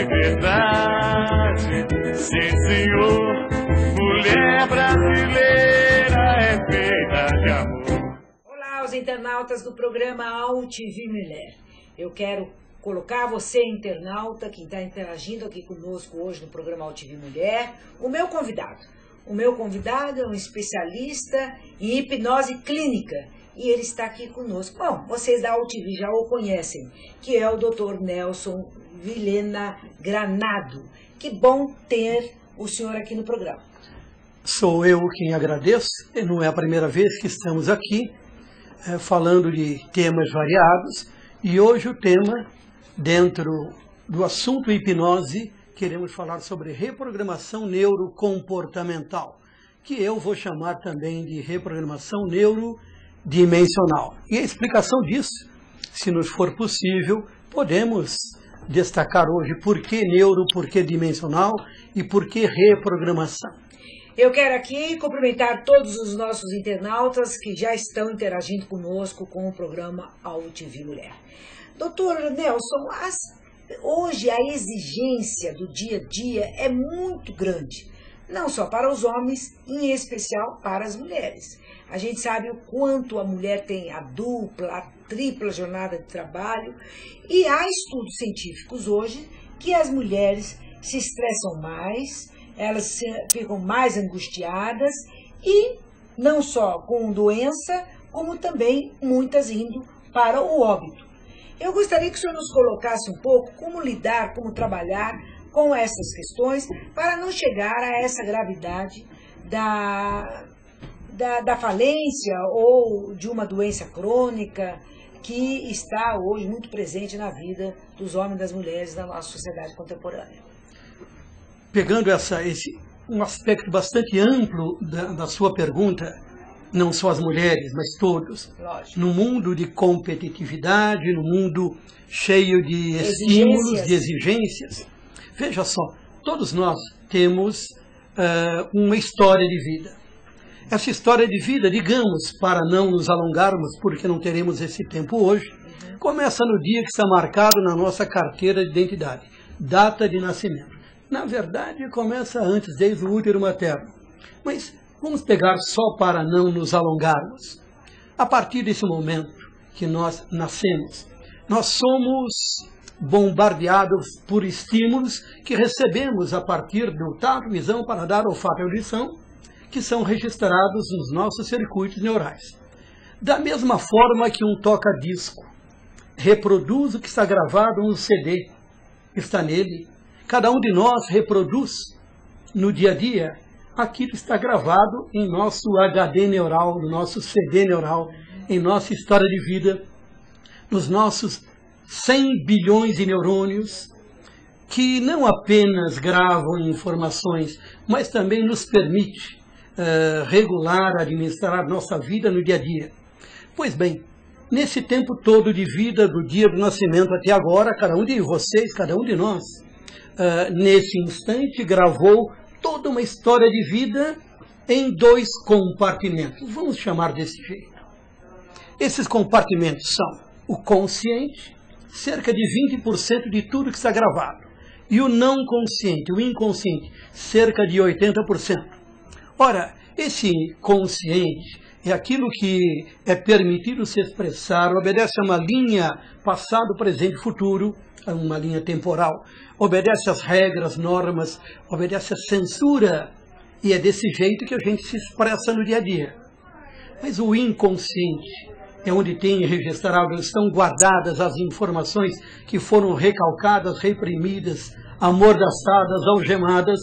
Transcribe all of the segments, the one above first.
de verdade. Sim, senhor, mulher brasileira é feita de amor. Olá, os internautas do programa AltV Mulher. Eu quero colocar você, internauta, que está interagindo aqui conosco hoje no programa AltV Mulher, o meu convidado. O meu convidado é um especialista em hipnose clínica e ele está aqui conosco. Bom, vocês da AltV já o conhecem, que é o Dr. Nelson Vilhena Granado. Que bom ter o senhor aqui no programa. Sou eu quem agradeço, não é a primeira vez que estamos aqui falando de temas variados e hoje o tema, dentro do assunto hipnose, queremos falar sobre reprogramação neurocomportamental, que eu vou chamar também de reprogramação neurodimensional. E a explicação disso, se nos for possível, podemos destacar hoje por que neuro, por que dimensional e por que reprogramação. Eu quero aqui cumprimentar todos os nossos internautas que já estão interagindo conosco com o programa AltV Mulher. Doutor Nelson, hoje a exigência do dia a dia é muito grande, não só para os homens, em especial para as mulheres. A gente sabe o quanto a mulher tem a dupla, a tripla jornada de trabalho e há estudos científicos hoje que as mulheres se estressam mais, elas ficam mais angustiadas e não só com doença, como também muitas indo para o óbito. Eu gostaria que o senhor nos colocasse um pouco como lidar, como trabalhar com essas questões para não chegar a essa gravidade da falência ou de uma doença crônica que está hoje muito presente na vida dos homens e das mulheres da nossa sociedade contemporânea. Pegando um aspecto bastante amplo da sua pergunta, não só as mulheres, mas todos, lógico, no mundo de competitividade, no mundo cheio de estímulos, de exigências, veja só, todos nós temos uma história de vida. Essa história de vida, digamos, para não nos alongarmos, porque não teremos esse tempo hoje, começa no dia que está marcado na nossa carteira de identidade, data de nascimento. Na verdade, começa antes, desde o útero materno. Mas vamos pegar só para não nos alongarmos. A partir desse momento que nós nascemos, nós somos bombardeados por estímulos que recebemos a partir do tato, visão, paladar, olfato e audição, que são registrados nos nossos circuitos neurais. Da mesma forma que um toca-disco reproduz o que está gravado no CD, está nele, cada um de nós reproduz no dia a dia aquilo que está gravado em nosso HD neural, no nosso CD neural, em nossa história de vida, nos nossos 100 bilhões de neurônios, que não apenas gravam informações, mas também nos permite regular, administrar nossa vida no dia a dia. Pois bem, nesse tempo todo de vida, do dia do nascimento até agora, cada um de vocês, cada um de nós, nesse instante, gravou toda uma história de vida em 2 compartimentos. Vamos chamar desse jeito. Esses compartimentos são o consciente, cerca de 20% de tudo que está gravado, e o não consciente, o inconsciente, cerca de 80%. Ora, esse consciente é aquilo que é permitido se expressar, obedece a uma linha passado, presente e futuro, uma linha temporal, obedece às regras, normas, obedece à censura, e é desse jeito que a gente se expressa no dia a dia. Mas o inconsciente é onde tem registrado, estão guardadas as informações que foram recalcadas, reprimidas, amordaçadas, algemadas,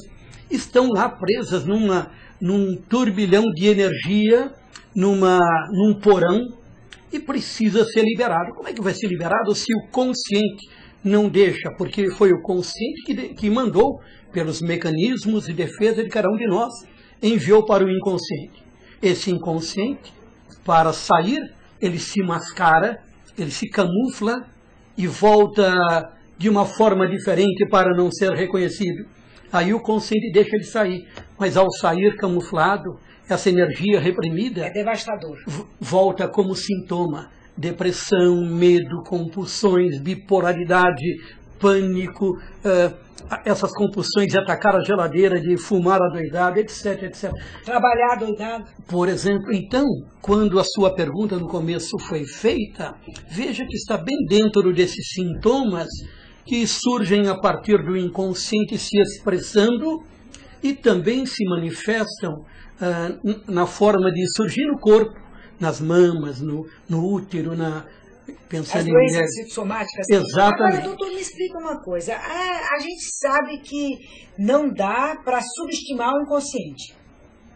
estão lá presas num turbilhão de energia, num porão, e precisa ser liberado. Como é que vai ser liberado se o consciente não deixa? Porque foi o consciente que mandou, pelos mecanismos de defesa de cada um de nós, enviou para o inconsciente. Esse inconsciente, para sair, ele se mascara, ele se camufla e volta de uma forma diferente para não ser reconhecido. Aí o consciente deixa ele sair, mas ao sair camuflado, essa energia reprimida é devastador. Volta como sintoma: depressão, medo, compulsões, bipolaridade, pânico, essas compulsões de atacar a geladeira, de fumar adoidado, etc, etc. Trabalhar adoidado. Por exemplo, então, quando a sua pergunta no começo foi feita, veja que está bem dentro desses sintomas que surgem a partir do inconsciente se expressando e também se manifestam na forma de surgir no corpo, nas mamas, no útero, pensando as em doenças mulheres psicossomáticas. Exatamente. Agora, doutor, me explica uma coisa. A gente sabe que não dá para subestimar o inconsciente,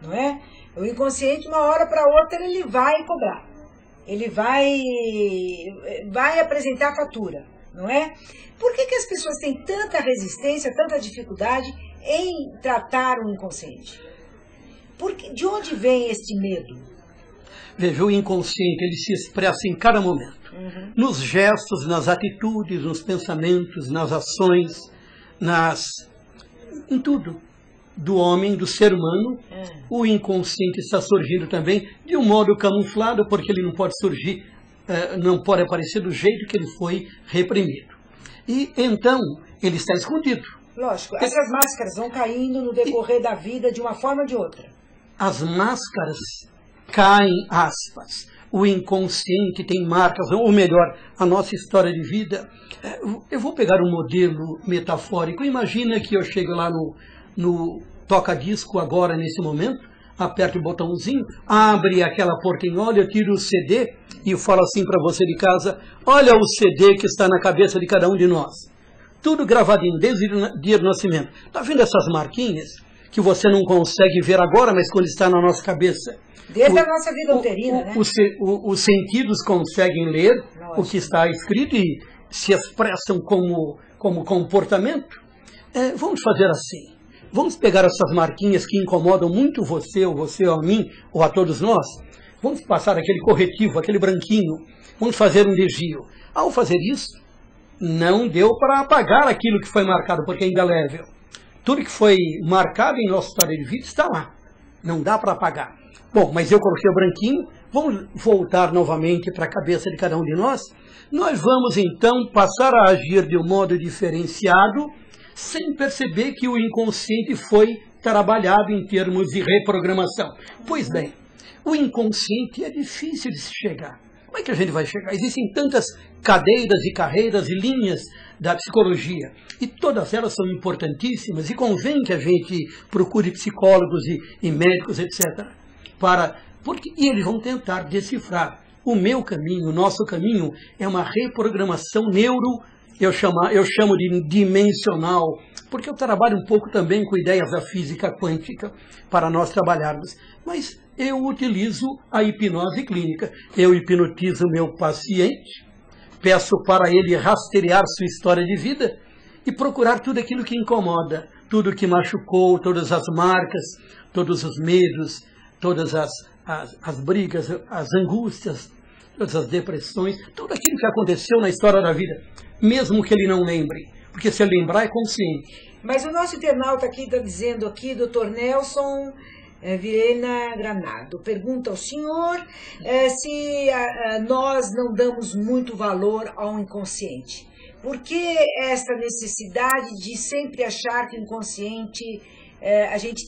não é? O inconsciente, uma hora para outra, ele vai cobrar. Ele vai apresentar fatura, não é? Por que as pessoas têm tanta resistência, tanta dificuldade em tratar o inconsciente? De onde vem esse medo? Veja, o inconsciente, ele se expressa em cada momento. Nos gestos, nas atitudes, nos pensamentos, nas ações, em tudo. Do homem, do ser humano, o inconsciente está surgindo também de um modo camuflado, porque ele não pode surgir, não pode aparecer do jeito que ele foi reprimido. E então, ele está escondido. Lógico, essas máscaras vão caindo no decorrer da vida de uma forma ou de outra. As máscaras caem, aspas. O inconsciente tem marcas, ou melhor, a nossa história de vida. Eu vou pegar um modelo metafórico. Imagina que eu chego lá no toca-disco agora, nesse momento, aperto o botãozinho, abre aquela portinhola, eu tiro o CD e eu falo assim para você de casa: olha o CD que está na cabeça de cada um de nós. Tudo gravadinho, desde o dia do nascimento. Está vendo essas marquinhas que você não consegue ver agora, mas quando está na nossa cabeça? Desde a nossa vida uterina, né? Os sentidos conseguem ler o que está escrito e se expressam como comportamento. Vamos fazer assim. Vamos pegar essas marquinhas que incomodam muito você ou a mim, ou a todos nós. Vamos passar aquele corretivo, aquele branquinho. Vamos fazer um desvio. Ao fazer isso, não deu para apagar aquilo que foi marcado, porque é indelével. Tudo que foi marcado em nossa história de vida está lá. Não dá para apagar. Bom, mas eu coloquei o branquinho. Vamos voltar novamente para a cabeça de cada um de nós. Nós vamos, então, passar a agir de um modo diferenciado, sem perceber que o inconsciente foi trabalhado em termos de reprogramação. Pois bem, o inconsciente é difícil de se chegar. Como é que a gente vai chegar? Existem tantas cadeiras e carreiras e linhas da psicologia, e todas elas são importantíssimas, e convém que a gente procure psicólogos e médicos, etc. E eles vão tentar decifrar. O meu caminho, o nosso caminho, é uma reprogramação eu chamo de dimensional, porque eu trabalho um pouco também com ideias da física quântica para nós trabalharmos. Mas eu utilizo a hipnose clínica. Eu hipnotizo o meu paciente, peço para ele rastrear sua história de vida e procurar tudo aquilo que incomoda, tudo que machucou, todas as marcas, todos os medos, todas as brigas, as angústias, todas as depressões, tudo aquilo que aconteceu na história da vida, mesmo que ele não lembre, porque se ele lembrar é consciente. Mas o nosso internauta aqui está dizendo aqui, doutor Nelson Viena Granado, pergunta ao senhor se nós não damos muito valor ao inconsciente. Por que essa necessidade de sempre achar que o inconsciente, a gente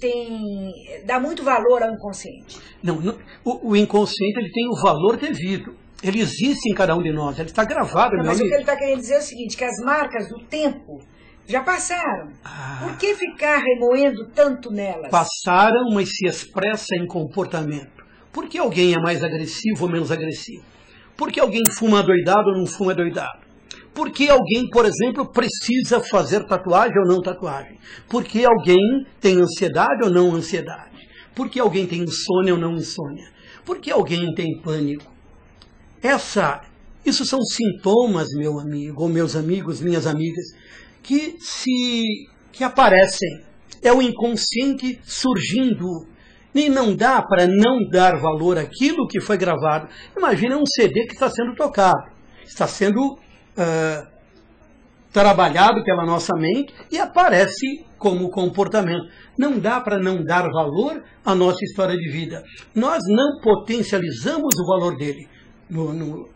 dá muito valor ao inconsciente? Não, o inconsciente ele tem o valor devido. Ele existe em cada um de nós, ele está gravado. Mas o que ele está querendo dizer é o seguinte, que as marcas do tempo já passaram. Por que ficar remoendo tanto nelas? Passaram, mas se expressa em comportamento. Por que alguém é mais agressivo ou menos agressivo? Por que alguém fuma adoidado ou não fuma adoidado? Por que alguém, por exemplo, precisa fazer tatuagem ou não tatuagem? Por que alguém tem ansiedade ou não ansiedade? Por que alguém tem insônia ou não insônia? Por que alguém tem pânico? Isso são sintomas, meu amigo, ou meus amigos, minhas amigas, que aparecem. É o inconsciente surgindo. E não dá para não dar valor àquilo que foi gravado. Imagina um CD que está sendo tocado, está sendo trabalhado pela nossa mente e aparece como comportamento. Não dá para não dar valor à nossa história de vida. Nós não potencializamos o valor dele. no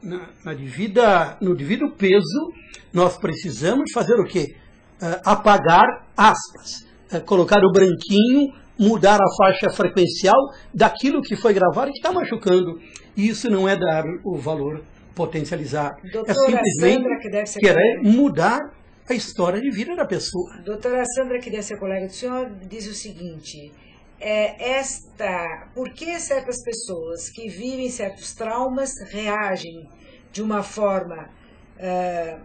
devido peso, nós precisamos fazer o quê? Apagar aspas, colocar o branquinho, mudar a faixa frequencial daquilo que foi gravado e que está machucando. Isso não é dar o valor potencializado. Doutora é simplesmente Sandra, que deve ser querer mudar a história de vida da pessoa. Doutora Sandra, que deve ser colega do senhor, diz o seguinte: por que certas pessoas que vivem certos traumas reagem de uma forma,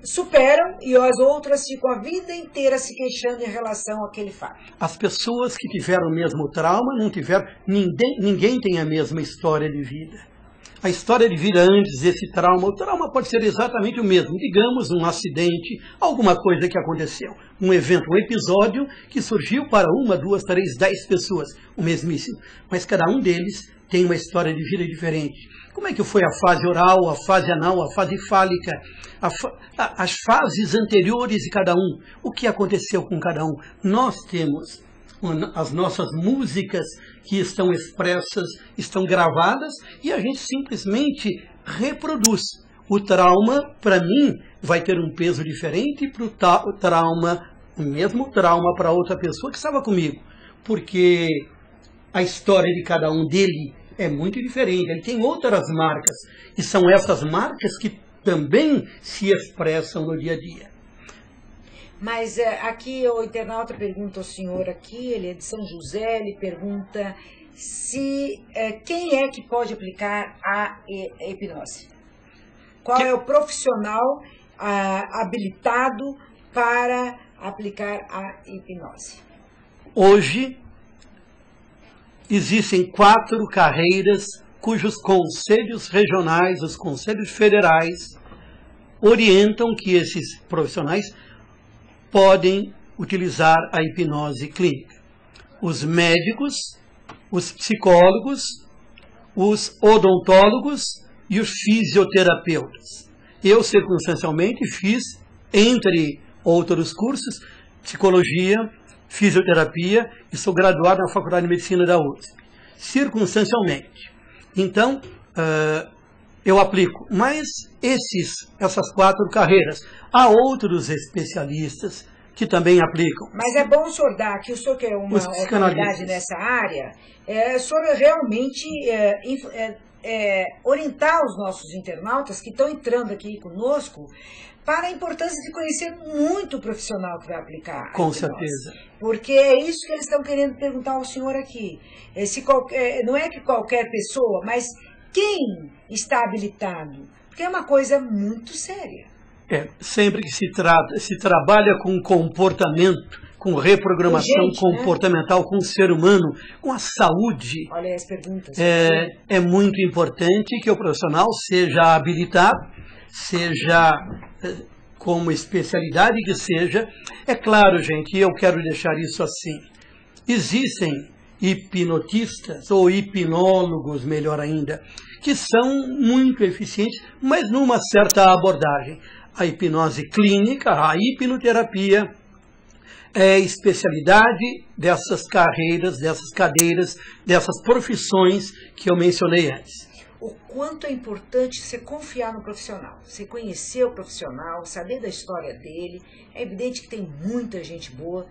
superam, e as outras ficam a vida inteira se queixando em relação àquele fato? As pessoas que tiveram o mesmo trauma não tiveram, ninguém tem a mesma história de vida. A história de vida antes desse trauma, o trauma pode ser exatamente o mesmo. Digamos, um acidente, alguma coisa que aconteceu. Um evento, um episódio que surgiu para 1, 2, 3, 10 pessoas, o mesmíssimo. Mas cada um deles tem uma história de vida diferente. Como é que foi a fase oral, a fase anal, a fase fálica, as fases anteriores de cada um? O que aconteceu com cada um? Nós temos as nossas músicas que estão expressas, estão gravadas, e a gente simplesmente reproduz. O trauma, para mim, vai ter um peso diferente para o trauma, o mesmo trauma para outra pessoa que estava comigo. Porque a história de cada um dele é muito diferente, ele tem outras marcas, e são essas marcas que também se expressam no dia a dia. Mas aqui o internauta pergunta ao senhor aqui, ele é de São José, ele pergunta quem é que pode aplicar a hipnose? Qual é o profissional habilitado para aplicar a hipnose? Hoje existem 4 carreiras cujos conselhos regionais, os conselhos federais, orientam que esses profissionais podem utilizar a hipnose clínica. Os médicos, os psicólogos, os odontólogos e os fisioterapeutas. Eu, circunstancialmente, fiz, entre outros cursos, psicologia, fisioterapia, e sou graduado na Faculdade de Medicina da USP. Circunstancialmente. Então, eu aplico. Mas essas 4 carreiras, há outros especialistas que também aplicam. Mas é bom o senhor dar, que o senhor que é uma autoridade nessa área, o senhor realmente orientar os nossos internautas que estão entrando aqui conosco para a importância de conhecer muito o profissional que vai aplicar. Com certeza. Porque é isso que eles estão querendo perguntar ao senhor aqui. Não é que qualquer pessoa, mas quem está habilitado? Porque é uma coisa muito séria. Sempre que se trabalha com comportamento, com reprogramação comportamental, né? Com o ser humano, com a saúde. Olha as perguntas. É muito importante que o profissional seja habilitado, seja como especialidade que seja. É claro, gente, e eu quero deixar isso assim. Existem hipnotistas, ou hipnólogos, melhor ainda, que são muito eficientes, mas numa certa abordagem. A hipnose clínica, a hipnoterapia, é especialidade dessas carreiras, dessas cadeiras, dessas profissões que eu mencionei antes. O quanto é importante você confiar no profissional, você conhecer o profissional, saber da história dele. É evidente que tem muita gente boa.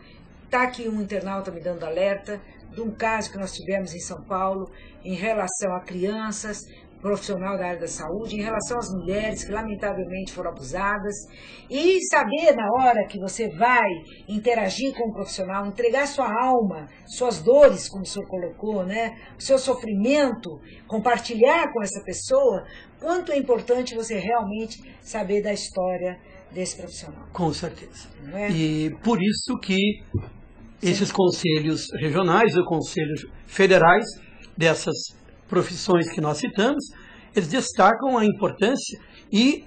Está aqui um internauta me dando alerta de um caso que nós tivemos em São Paulo em relação a crianças, profissional da área da saúde, em relação às mulheres que lamentavelmente foram abusadas, e saber na hora que você vai interagir com o profissional, entregar sua alma, suas dores, como o senhor colocou, né? O seu sofrimento, compartilhar com essa pessoa, quanto é importante você realmente saber da história desse profissional. Com certeza. Não é? E por isso que esses conselhos regionais ou conselhos federais dessas profissões que nós citamos, eles destacam a importância e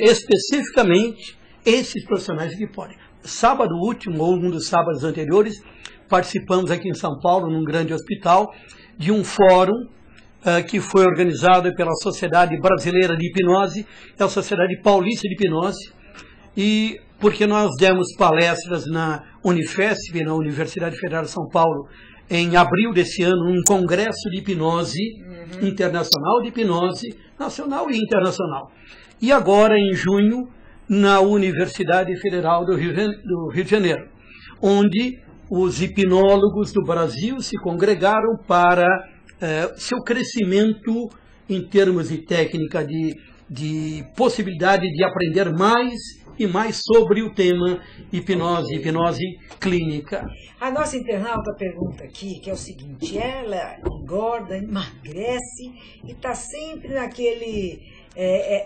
especificamente esses profissionais que podem. Sábado último, ou um dos sábados anteriores, participamos aqui em São Paulo, num grande hospital, de um fórum que foi organizado pela Sociedade Brasileira de Hipnose, a Sociedade Paulista de Hipnose, e porque nós demos palestras na Unifesp, na Universidade Federal de São Paulo, em abril desse ano, um congresso de hipnose, Internacional de Hipnose, nacional e internacional. E agora, em junho, na Universidade Federal do Rio de Janeiro, onde os hipnólogos do Brasil se congregaram para seu crescimento em termos de técnica, de possibilidade de aprender mais e mais sobre o tema hipnose, hipnose clínica. A nossa internauta pergunta aqui, que é o seguinte: ela engorda, emagrece e está sempre naquele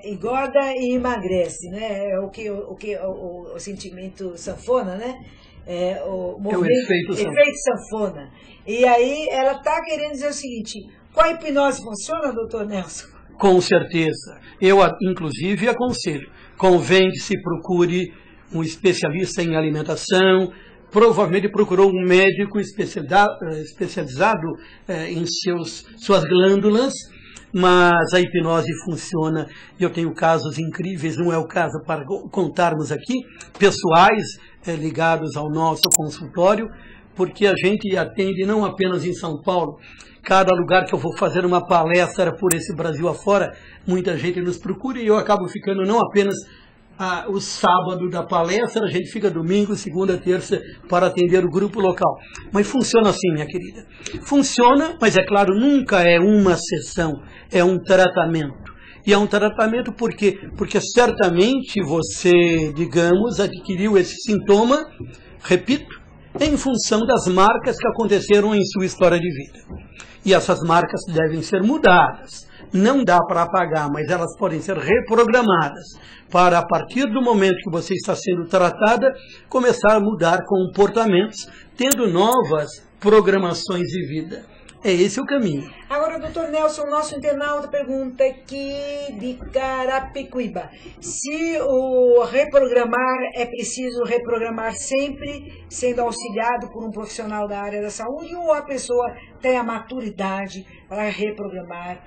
engorda e emagrece, né? O sentimento sanfona, né? O efeito sanfona. E aí ela está querendo dizer o seguinte: com a hipnose funciona, doutor Nelson? Com certeza. Eu, inclusive, aconselho. Convém que se procure um especialista em alimentação, provavelmente procurou um médico especializado em suas glândulas, mas a hipnose funciona. Eu tenho casos incríveis, não é o caso para contarmos aqui, pessoais ligados ao nosso consultório, porque a gente atende não apenas em São Paulo. Cada lugar que eu vou fazer uma palestra por esse Brasil afora, muita gente nos procura e eu acabo ficando não apenas o sábado da palestra, a gente fica domingo, segunda, terça para atender o grupo local. Mas funciona assim, minha querida. Funciona, mas é claro, nunca é uma sessão, é um tratamento. E é um tratamento por quê? Porque certamente você, digamos, adquiriu esse sintoma, repito, em função das marcas que aconteceram em sua história de vida. E essas marcas devem ser mudadas. Não dá para apagar, mas elas podem ser reprogramadas para, a partir do momento que você está sendo tratada, começar a mudar comportamentos, tendo novas programações de vida. É esse o caminho. Agora, doutor Nelson, nosso internauta pergunta aqui de Carapicuíba: se o reprogramar é preciso reprogramar sempre sendo auxiliado por um profissional da área da saúde, ou a pessoa tem a maturidade para reprogramar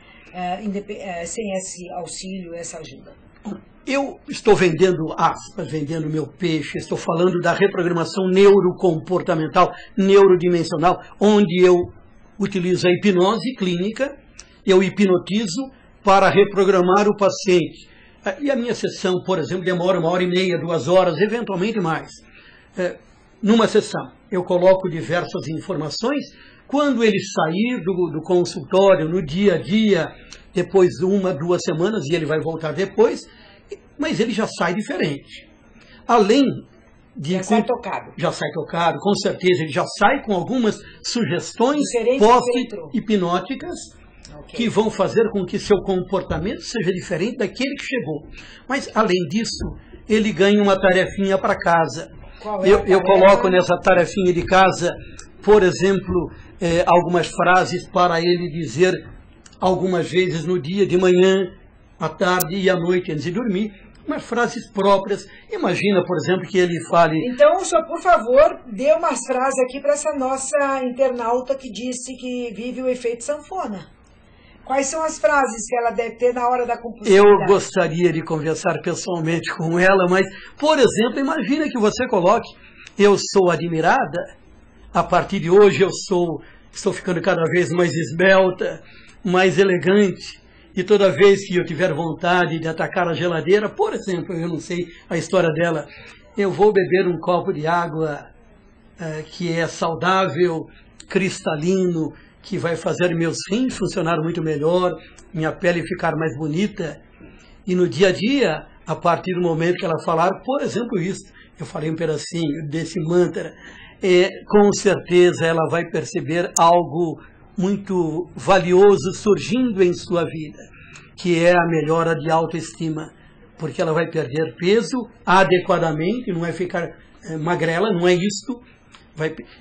sem esse auxílio, essa ajuda? Eu estou vendendo aspas, vendendo meu peixe, estou falando da reprogramação neurocomportamental, neurodimensional, onde eu utilizo a hipnose clínica, eu hipnotizo para reprogramar o paciente. E a minha sessão, por exemplo, demora 1h30, 2 horas, eventualmente mais. Numa sessão, eu coloco diversas informações. Quando ele sair do consultório, no dia a dia, depois de 1, 2 semanas, e ele vai voltar depois, mas ele já sai diferente. Além de... Já sai tocado. Já sai tocado, com certeza. Ele já sai com algumas sugestões pós-hipnóticas que vão fazer com que seu comportamento seja diferente daquele que chegou. Mas, além disso, ele ganha uma tarefinha para casa. Qual é a tarefa? Eu coloco nessa tarefinha de casa, por exemplo, algumas frases para ele dizer algumas vezes no dia, de manhã, à tarde e à noite, antes de dormir. Umas frases próprias. Imagina, por exemplo, que ele fale... Então, só por favor, dê umas frases aqui para essa nossa internauta que disse que vive o efeito sanfona. Quais são as frases que ela deve ter na hora da compulsividade? Eu gostaria de conversar pessoalmente com ela, mas, por exemplo, imagina que você coloque: eu sou admirada, a partir de hoje estou ficando cada vez mais esbelta, mais elegante, e toda vez que eu tiver vontade de atacar a geladeira, por exemplo, eu não sei a história dela, eu vou beber um copo de água que é saudável, cristalino, que vai fazer meus rins funcionar muito melhor, minha pele ficar mais bonita. E no dia a dia, a partir do momento que ela falar, por exemplo, isso, eu falei um pedacinho desse mantra, com certeza ela vai perceber algo muito valioso surgindo em sua vida, que é a melhora de autoestima, porque ela vai perder peso adequadamente, não é ficar magrela, não é isto,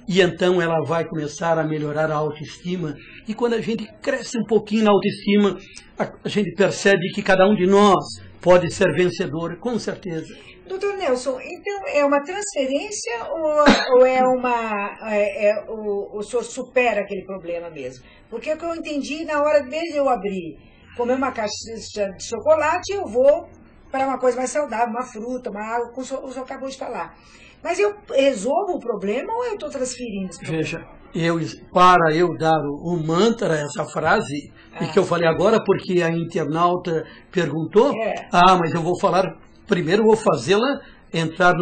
e então ela vai começar a melhorar a autoestima, e quando a gente cresce um pouquinho na autoestima, a gente percebe que cada um de nós pode ser vencedor, com certeza. Doutor Nelson, então é uma transferência ou o senhor supera aquele problema mesmo? Porque o que eu entendi, na hora de eu abrir, comer uma caixa de chocolate, eu vou para uma coisa mais saudável, uma fruta, uma água, como o senhor acabou de falar. Mas eu resolvo o problema ou eu estou transferindo esse problema? Veja, para eu dar o mantra, essa frase, e que eu falei agora porque a internauta perguntou, mas eu vou falar, primeiro eu vou fazê-la entrar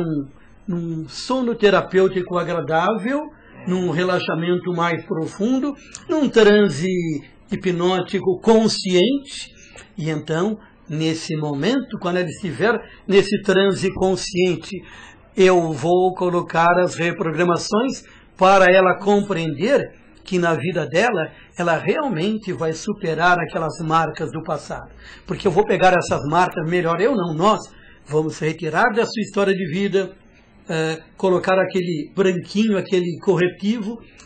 num sono terapêutico agradável, num relaxamento mais profundo, num transe hipnótico consciente, e então, nesse momento, quando ela estiver nesse transe consciente, eu vou colocar as reprogramações para ela compreender que na vida dela, ela realmente vai superar aquelas marcas do passado. Porque eu vou pegar essas marcas, melhor eu não, nós vamos retirar da sua história de vida, colocar aquele branquinho, aquele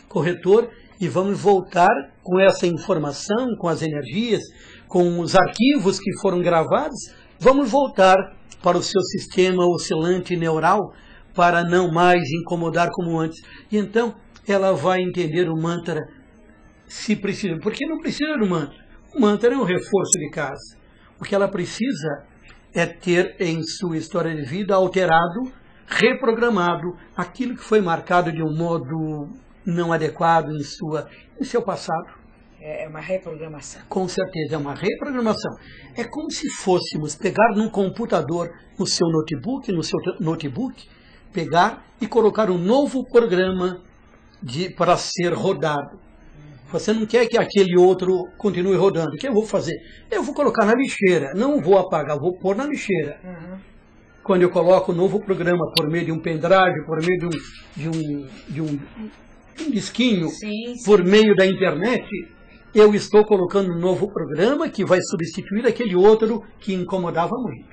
corretor, e vamos voltar com essa informação, com as energias, com os arquivos que foram gravados, vamos voltar para o seu sistema oscilante neural, para não mais incomodar como antes. E então, ela vai entender o mantra, se precisa. Porque não precisa do mantra. O mantra é um reforço de casa. O que ela precisa é ter em sua história de vida alterado, reprogramado, aquilo que foi marcado de um modo não adequado em seu passado. É uma reprogramação. Com certeza, é uma reprogramação. É como se fôssemos pegar num computador, no seu notebook, pegar e colocar um novo programa para ser rodado. Você não quer que aquele outro continue rodando. O que eu vou fazer? Eu vou colocar na lixeira. Não vou apagar, vou pôr na lixeira. Quando eu coloco um novo programa por meio de um pendrive, por meio de um disquinho, por meio da internet, eu estou colocando um novo programa que vai substituir aquele outro que incomodava muito.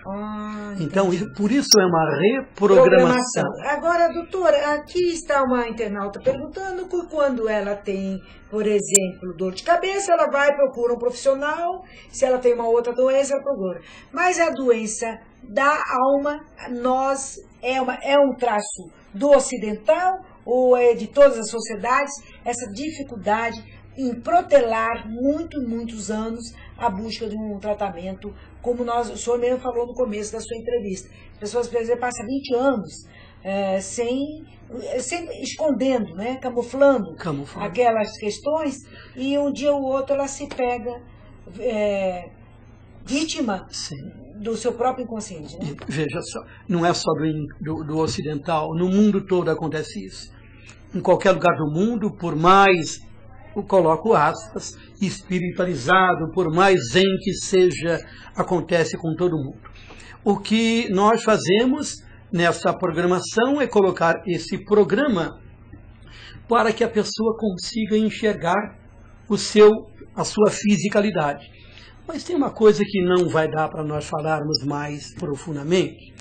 Então, por isso é uma reprogramação. Agora, doutora, aqui está uma internauta perguntando que quando ela tem, por exemplo, dor de cabeça, ela vai procura um profissional, se ela tem uma outra doença, ela procura. Mas a doença da alma, é um traço do ocidental ou é de todas as sociedades, essa dificuldade em protelar muitos anos a busca de um tratamento, como o senhor mesmo falou no começo da sua entrevista. As pessoas, por exemplo, passam 20 anos escondendo, camuflando aquelas questões, e um dia ou outro ela se pega vítima do seu próprio inconsciente. Veja só, não é só do ocidental, no mundo todo acontece isso. Em qualquer lugar do mundo, por mais, eu coloco aspas, espiritualizado, por mais zen que seja, acontece com todo mundo. O que nós fazemos nessa programação é colocar esse programa para que a pessoa consiga enxergar a sua fisicalidade. Mas tem uma coisa que não vai dar para nós falarmos mais profundamente.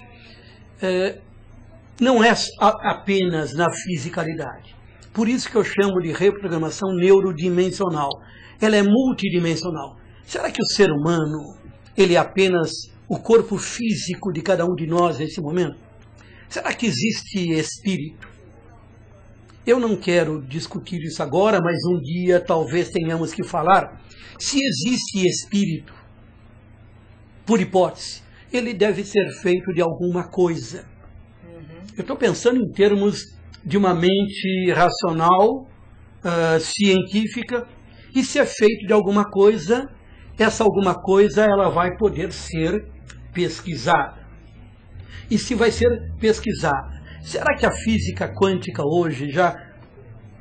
Não é apenas na fisicalidade. Por isso que eu chamo de reprogramação neurodimensional. Ela é multidimensional. Será que o ser humano, ele é apenas o corpo físico de cada um de nós nesse momento? Será que existe espírito? Eu não quero discutir isso agora, mas um dia talvez tenhamos que falar. Se existe espírito, por hipótese, ele deve ser feito de alguma coisa. Eu estou pensando em termos de uma mente racional, científica, e se é feito de alguma coisa, essa alguma coisa ela vai poder ser pesquisada. E se vai ser pesquisada, será que a física quântica hoje, já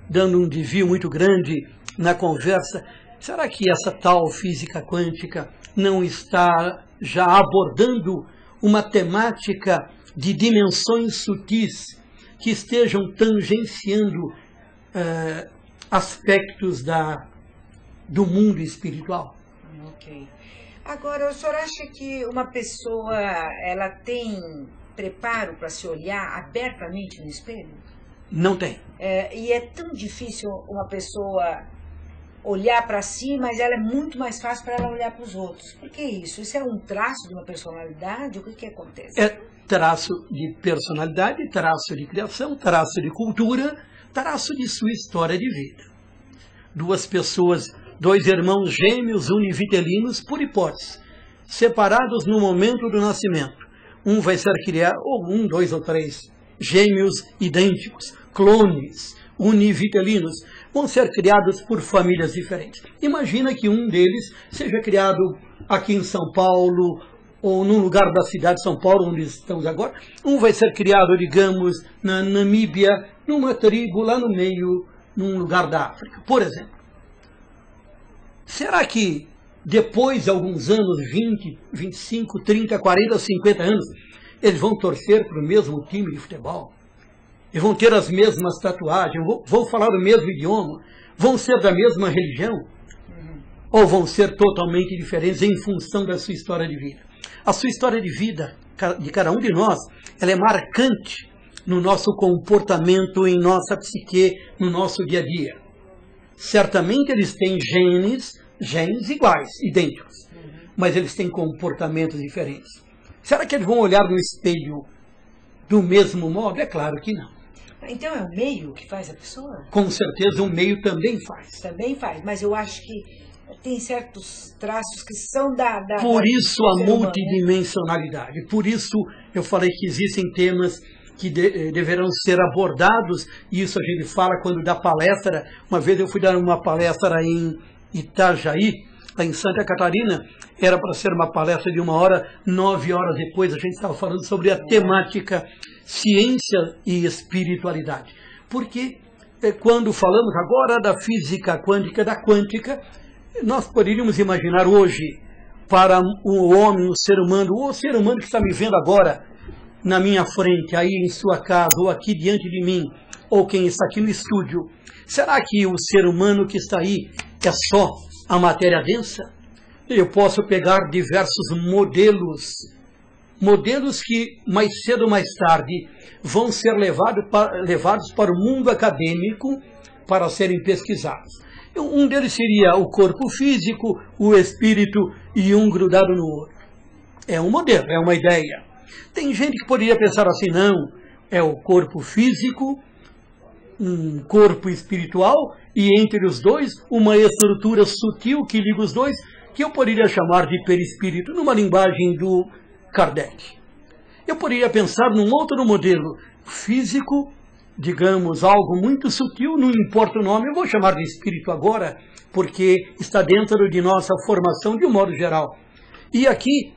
dando um desvio muito grande na conversa, será que essa tal física quântica não está já abordando uma temática de dimensões sutis que estejam tangenciando aspectos do mundo espiritual? Ok. Agora, o senhor acha que uma pessoa ela tem preparo para se olhar abertamente no espelho? Não tem. E é tão difícil uma pessoa olhar para si, mas ela é muito mais fácil para ela olhar para os outros. Por que isso? Isso é um traço de uma personalidade? O que acontece? É traço de personalidade, traço de criação, traço de cultura, traço de sua história de vida. Duas pessoas, dois irmãos gêmeos univitelinos, por hipótese, separados no momento do nascimento. Um vai ser criado, ou 1, 2 ou 3 gêmeos idênticos, clones, univitelinos, vão ser criados por famílias diferentes. Imagina que um deles seja criado aqui em São Paulo, ou num lugar da cidade de São Paulo, onde estamos agora. Um vai ser criado, digamos, na Namíbia, numa tribo lá no meio, num lugar da África, por exemplo. Será que depois de alguns anos, 20, 25, 30, 40, 50 anos, eles vão torcer para o mesmo time de futebol? Eles vão ter as mesmas tatuagens, vão falar o mesmo idioma, vão ser da mesma religião? Ou vão ser totalmente diferentes em função da sua história de vida? A sua história de vida, de cada um de nós, ela é marcante no nosso comportamento, em nossa psique, no nosso dia a dia. Certamente eles têm genes iguais, idênticos, mas eles têm comportamentos diferentes. Será que eles vão olhar no espelho do mesmo modo? É claro que não. Então é o meio que faz a pessoa? Com certeza o meio também faz. Também faz, mas eu acho que tem certos traços que são da Por isso a multidimensionalidade. Né? Por isso eu falei que existem temas que deverão ser abordados, e isso a gente fala quando dá palestra. Uma vez eu fui dar uma palestra em Itajaí, lá em Santa Catarina, era para ser uma palestra de 1 hora, 9 horas depois a gente estava falando sobre a temática ciência e espiritualidade. Porque quando falamos agora da física quântica, da quântica, nós poderíamos imaginar hoje, para o homem, o ser humano que está me vendo agora, na minha frente, aí em sua casa, ou aqui diante de mim, ou quem está aqui no estúdio, será que o ser humano que está aí é só a matéria densa? Eu posso pegar diversos modelos que mais cedo ou mais tarde vão ser levados para o mundo acadêmico para serem pesquisados. Um deles seria o corpo físico, o espírito e um grudado no outro. É um modelo, é uma ideia. Tem gente que poderia pensar assim, não, é o corpo físico, um corpo espiritual e entre os dois uma estrutura sutil que liga os dois, que eu poderia chamar de perispírito, numa linguagem do Kardec. Eu poderia pensar num outro modelo físico, digamos, algo muito sutil, não importa o nome, eu vou chamar de espírito agora, porque está dentro de nossa formação de um modo geral. E aqui,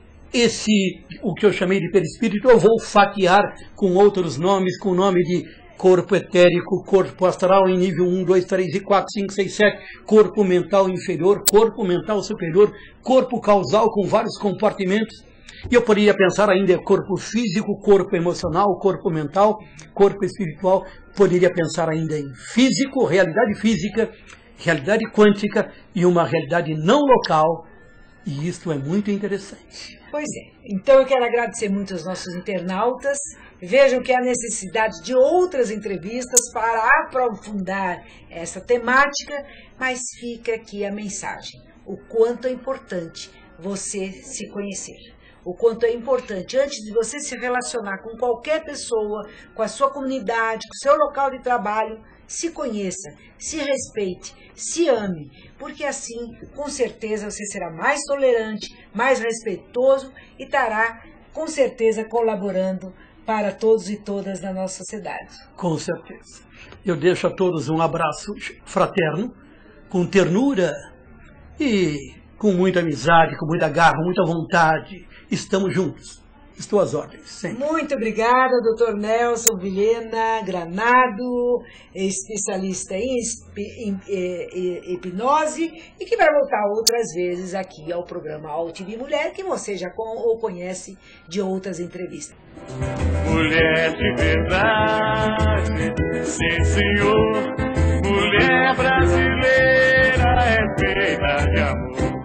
o que eu chamei de perispírito, eu vou fatiar com outros nomes, com o nome de corpo etérico, corpo astral em nível 1, 2, 3 e 4, 5, 6, 7, corpo mental inferior, corpo mental superior, corpo causal com vários compartimentos. E eu poderia pensar ainda em corpo físico, corpo emocional, corpo mental, corpo espiritual. Poderia pensar ainda em físico, realidade física, realidade quântica e uma realidade não local. E isto é muito interessante. Pois é. Então eu quero agradecer muito aos nossos internautas. Vejam que há necessidade de outras entrevistas para aprofundar essa temática, mas fica aqui a mensagem. O quanto é importante você se conhecer. O quanto é importante, antes de você se relacionar com qualquer pessoa, com a sua comunidade, com o seu local de trabalho, se conheça, se respeite, se ame, porque assim, com certeza, você será mais tolerante, mais respeitoso e estará, com certeza, colaborando para todos e todas da nossa sociedade. Com certeza. Eu deixo a todos um abraço fraterno, com ternura e com muita amizade, com muita garra, muita vontade. Estamos juntos. Estou às ordens, sempre. Muito obrigada, Dr. Nelson Vilhena Granado, especialista em hipnose e que vai voltar outras vezes aqui ao programa AltV Mulher, que você já conhece de outras entrevistas. Mulher de verdade, sim senhor, mulher brasileira é feita de amor.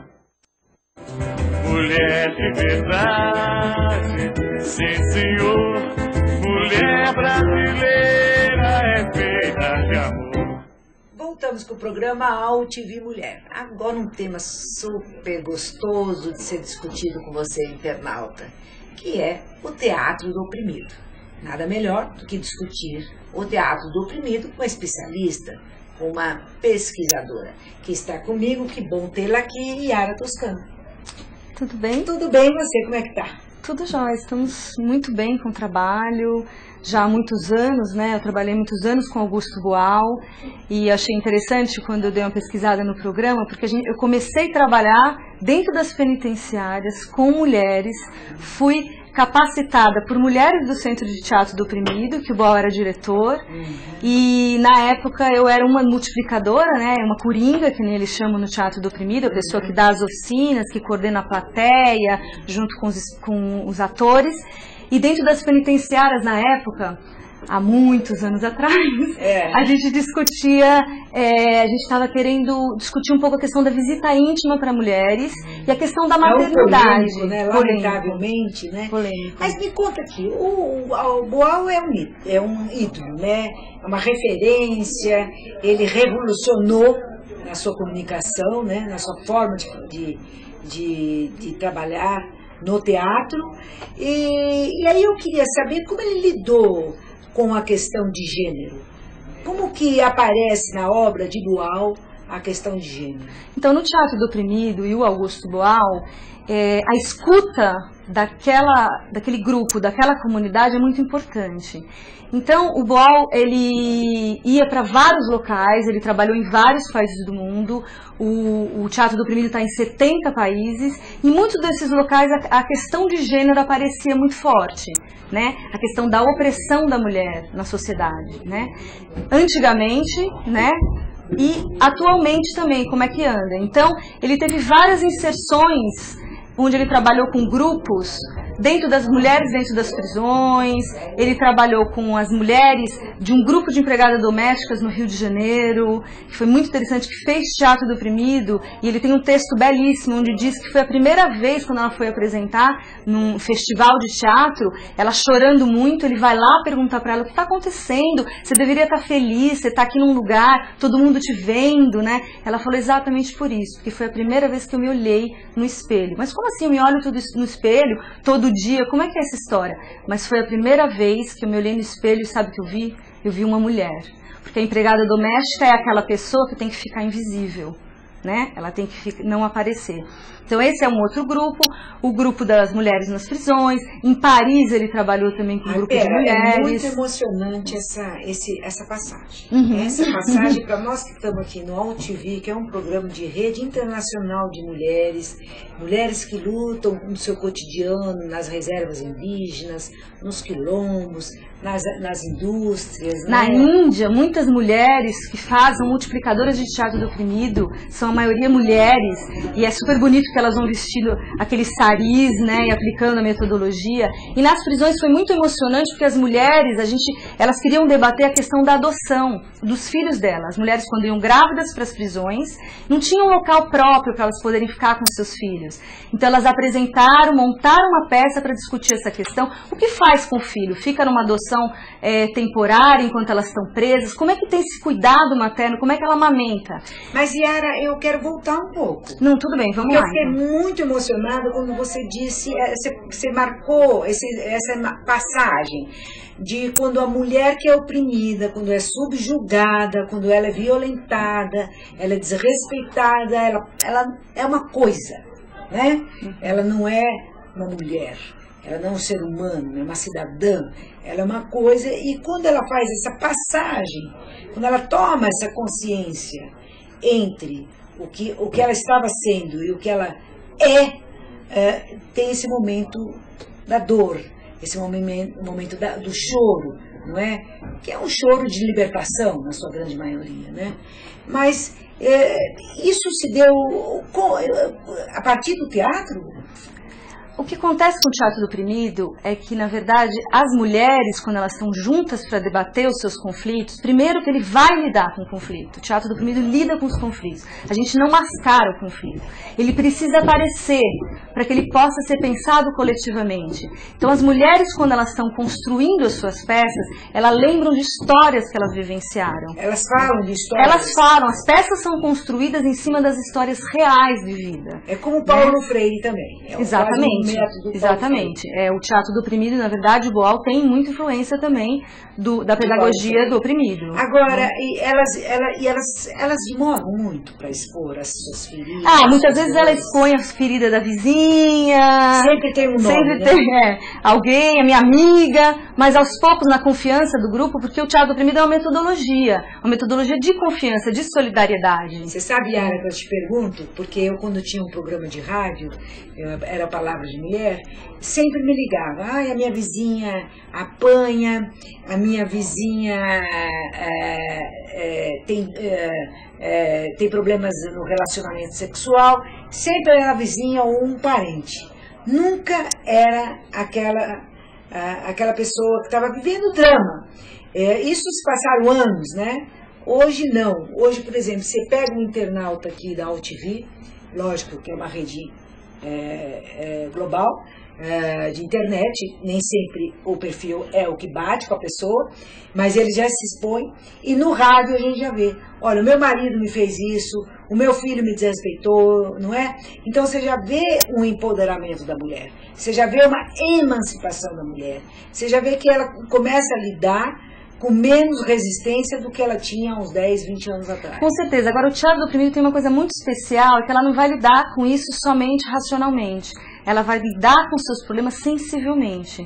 Mulher de verdade, sim senhor, mulher brasileira é feita de amor. Voltamos com o programa AltV Mulher. Agora um tema super gostoso de ser discutido com você, internauta, que é o teatro do oprimido. Nada melhor do que discutir o teatro do oprimido com uma especialista, uma pesquisadora, que está comigo, que bom tê-la aqui, Yara Toscano. Tudo bem? Tudo bem, você, como é que tá? Tudo jóia, estamos muito bem com o trabalho, já há muitos anos, né? Eu trabalhei muitos anos com Augusto Boal e achei interessante quando eu dei uma pesquisada no programa, porque eu comecei a trabalhar dentro das penitenciárias com mulheres, fui capacitada por mulheres do Centro de Teatro do Oprimido, que o Boal era diretor, e na época eu era uma multiplicadora, né, uma coringa, que nem eles chamam no Teatro do Oprimido, a pessoa que dá as oficinas, que coordena a plateia, junto com os atores, e dentro das penitenciárias na época, há muitos anos atrás, a gente discutia, a gente estava querendo discutir um pouco a questão da visita íntima para mulheres e a questão da maternidade. Polêmico, né? Lamentavelmente, né? Polêmico. Mas me conta aqui, o Boal é um ídolo, né? É uma referência, ele revolucionou na sua comunicação, né? Na sua forma de trabalhar no teatro. E aí eu queria saber como ele lidou com a questão de gênero. Como que aparece na obra de Boal a questão de gênero? Então, no Teatro do Oprimido e o Augusto Boal, a escuta daquele grupo, daquela comunidade é muito importante. Então, o Boal, ele ia para vários locais, ele trabalhou em vários países do mundo, o Teatro do Oprimido está em 70 países, e em muitos desses locais a questão de gênero aparecia muito forte, né? A questão da opressão da mulher na sociedade, né? Antigamente, né? E atualmente também, como é que anda. Então, ele teve várias inserções onde ele trabalhou com grupos dentro das mulheres dentro das prisões, ele trabalhou com as mulheres de um grupo de empregadas domésticas no Rio de Janeiro, que foi muito interessante, que fez Teatro do Oprimido, e ele tem um texto belíssimo onde diz que foi a primeira vez quando ela foi apresentar num festival de teatro, ela chorando muito, ele vai lá perguntar para ela o que está acontecendo, você deveria estar feliz, você está aqui num lugar, todo mundo te vendo, né? Ela falou exatamente por isso, porque foi a primeira vez que eu me olhei no espelho. Mas como assim eu me olho tudo no espelho, todo dia, como é que é essa história? Mas foi a primeira vez que eu me olhei no espelho e sabe o que eu vi? Eu vi uma mulher. Porque a empregada doméstica é aquela pessoa que tem que ficar invisível, né? Ela tem que não aparecer. Então esse é um outro grupo, o grupo das mulheres nas prisões. Em Paris ele trabalhou também com um grupo de mulheres. É muito emocionante essa passagem. Essa passagem, para nós que estamos aqui no AltV, que é um programa de rede internacional de mulheres, mulheres que lutam no seu cotidiano, nas reservas indígenas, nos quilombos, nas indústrias. Na Índia, muitas mulheres que fazem multiplicadoras de Teatro do Oprimido, são a maioria mulheres, e é super bonito que elas vão vestindo aqueles saris, né, e aplicando a metodologia. E nas prisões foi muito emocionante, porque as mulheres, elas queriam debater a questão da adoção dos filhos delas. As mulheres, quando iam grávidas para as prisões, não tinham um local próprio para elas poderem ficar com seus filhos. Então elas montaram uma peça para discutir essa questão. O que faz com o filho? Fica numa adoção temporária enquanto elas estão presas? Como é que tem esse cuidado materno? Como é que ela amamenta? Mas, Yara, eu quero voltar um pouco. Não, tudo bem, vamos lá. Eu fiquei muito emocionada quando você disse, você marcou essa passagem de quando a mulher que é oprimida, quando é subjugada, quando ela é violentada, ela é desrespeitada, ela é uma coisa, né? Ela não é uma mulher. Ela não é um ser humano, é uma cidadã, ela é uma coisa, e quando ela faz essa passagem, quando ela toma essa consciência entre o que ela estava sendo e o que ela tem esse momento da dor, esse momento do choro, não é? Que é um choro de libertação, na sua grande maioria, né? Mas isso se deu a partir do teatro? O que acontece com o Teatro do Oprimido é que, na verdade, as mulheres, quando elas estão juntas para debater os seus conflitos, primeiro que ele vai lidar com o conflito. O Teatro do Oprimido lida com os conflitos. A gente não mascara o conflito. Ele precisa aparecer para que ele possa ser pensado coletivamente. Então, as mulheres, quando elas estão construindo as suas peças, elas lembram de histórias que elas vivenciaram. Elas falam de histórias? Elas falam. As peças são construídas em cima das histórias reais de vida. É como o Paulo Freire também. Exatamente. método. Exatamente. O teatro do oprimido, na verdade, o Boal tem muita influência também da pedagogia do oprimido. Agora, elas demoram muito para expor as suas feridas? Muitas vezes ela expõe as feridas da vizinha. Sempre tem um nome, sempre né? tem alguém, a minha amiga, mas aos poucos na confiança do grupo, porque o teatro do oprimido é uma metodologia de confiança, de solidariedade. Você sabe, Yara, que eu te pergunto, porque eu quando tinha um programa de rádio, era Palavra de Mulher, sempre me ligava, a minha vizinha apanha, a minha vizinha tem problemas no relacionamento sexual, sempre era a vizinha ou um parente. Nunca era aquela pessoa que estava vivendo drama. Isso se passaram anos, né? Hoje não. Hoje, por exemplo, você pega um internauta aqui da UTV, lógico que é uma rede global de internet, nem sempre o perfil é o que bate com a pessoa, mas ele já se expõe, e no rádio a gente já vê, olha, o meu marido me fez isso, o meu filho me desrespeitou, não é? Então você já vê um empoderamento da mulher, você já vê uma emancipação da mulher, você já vê que ela começa a lidar com menos resistência do que ela tinha há uns 10, 20 anos atrás. Com certeza. Agora, o teatro do oprimido tem uma coisa muito especial, é que ela não vai lidar com isso somente racionalmente. Ela vai lidar com seus problemas sensivelmente,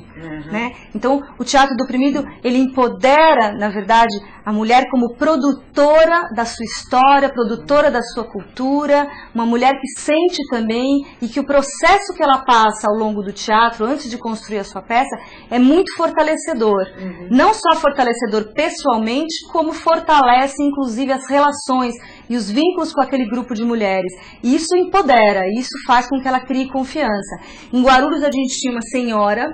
né? Então, o teatro do oprimido, ele empodera, na verdade, a mulher como produtora da sua história, produtora da sua cultura, uma mulher que sente também e que o processo que ela passa ao longo do teatro, antes de construir a sua peça, é muito fortalecedor. Não só fortalecedor pessoalmente, como fortalece, inclusive, as relações e os vínculos com aquele grupo de mulheres. E isso empodera, isso faz com que ela crie confiança. Em Guarulhos a gente tinha uma senhora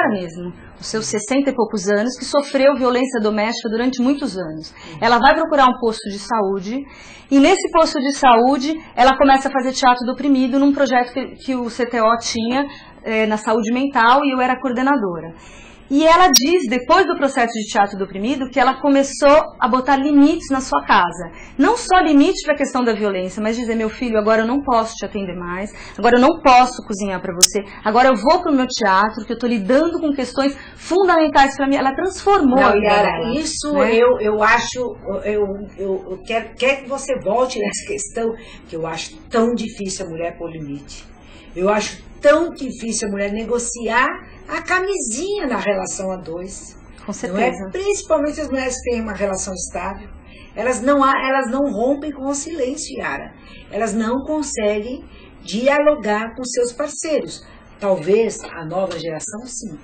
mesmo, os seus 60 e poucos anos, que sofreu violência doméstica durante muitos anos. Ela vai procurar um posto de saúde, e nesse posto de saúde ela começa a fazer teatro do oprimido num projeto que o CTO tinha na saúde mental, e eu era coordenadora. E ela diz, depois do processo de teatro do oprimido, que ela começou a botar limites na sua casa. Não só limites para a questão da violência, mas dizer, meu filho, agora eu não posso te atender mais, agora eu não posso cozinhar para você, agora eu vou para o meu teatro, que eu estou lidando com questões fundamentais para mim. Ela transformou a vida dela, isso, né? eu acho, eu quero que você volte nessa questão, que eu acho tão difícil a mulher pôr limite. Eu acho tão difícil a mulher negociar a camisinha na relação a dois. Com certeza. Não é? Principalmente as mulheres que têm uma relação estável. Elas não rompem com o silêncio, Yara. Elas não conseguem dialogar com seus parceiros. Talvez a nova geração, sim.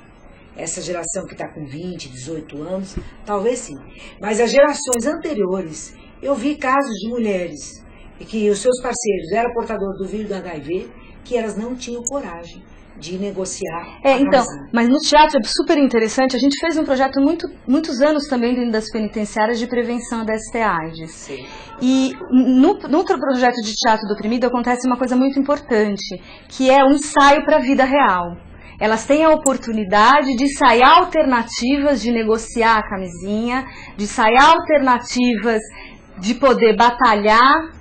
Essa geração que está com 20, 18 anos, talvez sim. Mas as gerações anteriores, eu vi casos de mulheres que os seus parceiros eram portadores do vírus do HIV, que elas não tinham coragem de negociar. Então, mas no teatro é super interessante. A gente fez um projeto muitos anos também dentro das penitenciárias de prevenção da ST/AIDS. Sim. E no projeto de teatro do oprimido acontece uma coisa muito importante, que é o ensaio para a vida real. Elas têm a oportunidade de ensaiar alternativas de negociar a camisinha, de ensaiar alternativas de poder batalhar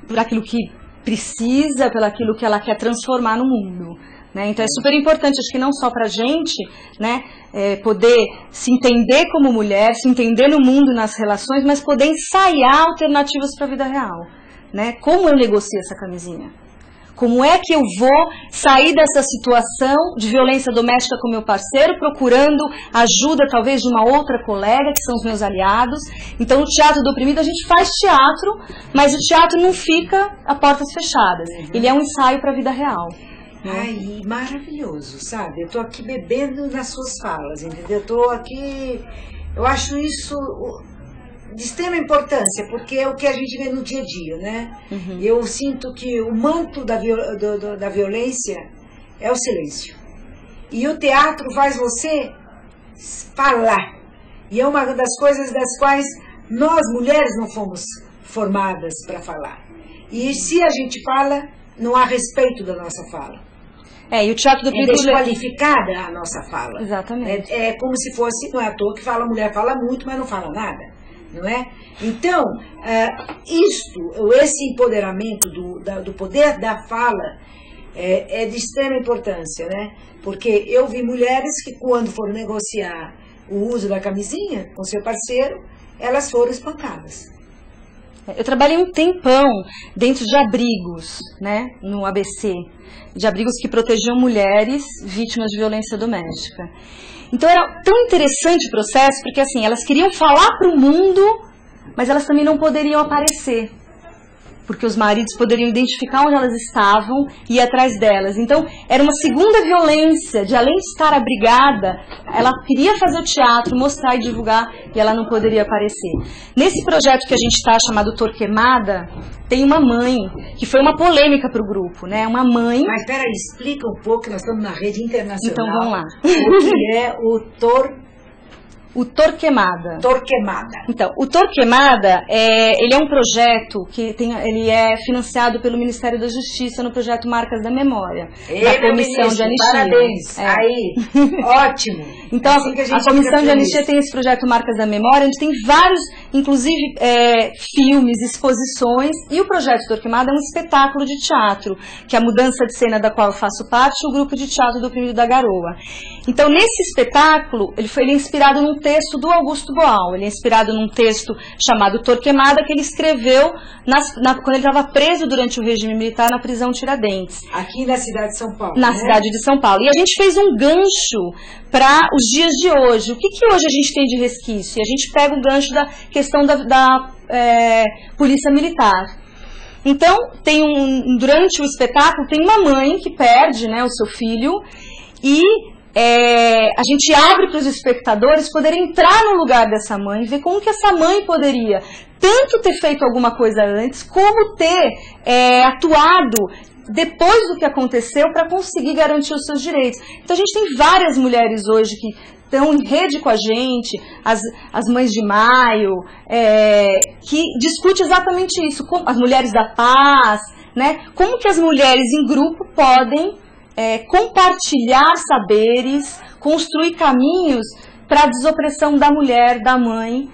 por aquilo que precisa, pelo aquilo que ela quer transformar no mundo, né? Então é super importante, acho que não só pra gente, né, poder se entender como mulher, se entender no mundo, nas relações, mas poder ensaiar alternativas para a vida real, né? Como eu negocio essa camisinha? Como é que eu vou sair dessa situação de violência doméstica com meu parceiro, procurando ajuda talvez de uma outra colega, que são os meus aliados? Então, no teatro do oprimido a gente faz teatro, mas o teatro não fica a portas fechadas. Ele é um ensaio para a vida real. Ai, maravilhoso, sabe? Eu tô aqui bebendo nas suas falas, entendeu? Eu tô aqui... Eu acho isso de extrema importância, porque é o que a gente vê no dia a dia, né? Eu sinto que o manto da violência é o silêncio. E o teatro faz você falar. E é uma das coisas das quais nós, mulheres, não fomos formadas para falar. E se a gente fala, não há respeito da nossa fala. E o teatro do oprimido é desqualificada a nossa fala. Exatamente. É como se fosse, não é à toa que fala, a mulher fala muito, mas não fala nada. Não é? Então, esse empoderamento do poder da fala é de extrema importância, né? Porque eu vi mulheres que quando foram negociar o uso da camisinha com seu parceiro, elas foram espancadas. Eu trabalhei um tempão dentro de abrigos, né, no ABC, de abrigos que protegiam mulheres vítimas de violência doméstica. Então era tão interessante o processo, porque assim, elas queriam falar para o mundo, mas elas também não poderiam aparecer, porque os maridos poderiam identificar onde elas estavam e ir atrás delas. Então, era uma segunda violência, de além de estar abrigada, ela queria fazer o teatro, mostrar e divulgar, e ela não poderia aparecer. Nesse projeto que a gente está, chamado Torquemada, tem uma mãe, que foi uma polêmica para o grupo, né? Uma mãe... Mas peraí, explica um pouco, nós estamos na rede internacional. Então, vamos lá. O que é o Torquemada. Torquemada. Então, o Torquemada, ele é um projeto que ele é financiado pelo Ministério da Justiça no projeto Marcas da Memória, da Comissão de Anistia. Parabéns, aí, ótimo. Então, a Comissão de Anistia tem esse projeto Marcas da Memória, onde tem vários, inclusive, filmes, exposições, e o projeto Torquemada é um espetáculo de teatro, que é a mudança de cena da qual eu faço parte, o grupo de teatro do Oprimido da Garoa. Então, nesse espetáculo, ele é inspirado num texto do Augusto Boal. Ele é inspirado num texto chamado Torquemada, que ele escreveu quando ele estava preso durante o regime militar na prisão Tiradentes. Aqui na cidade de São Paulo. Na cidade de São Paulo. E a gente fez um gancho para os dias de hoje. O que hoje a gente tem de resquício? E a gente pega o gancho da questão da polícia militar. Então, durante o espetáculo, tem uma mãe que perde, né, o seu filho, e a gente abre para os espectadores poderem entrar no lugar dessa mãe e ver como que essa mãe poderia tanto ter feito alguma coisa antes, como ter atuado depois do que aconteceu para conseguir garantir os seus direitos. Então a gente tem várias mulheres hoje que estão em rede com a gente, as Mães de Maio, que discute exatamente isso, as Mulheres da Paz, né? Como que as mulheres em grupo podem compartilhar saberes, construir caminhos para a desopressão da mulher, da mãe,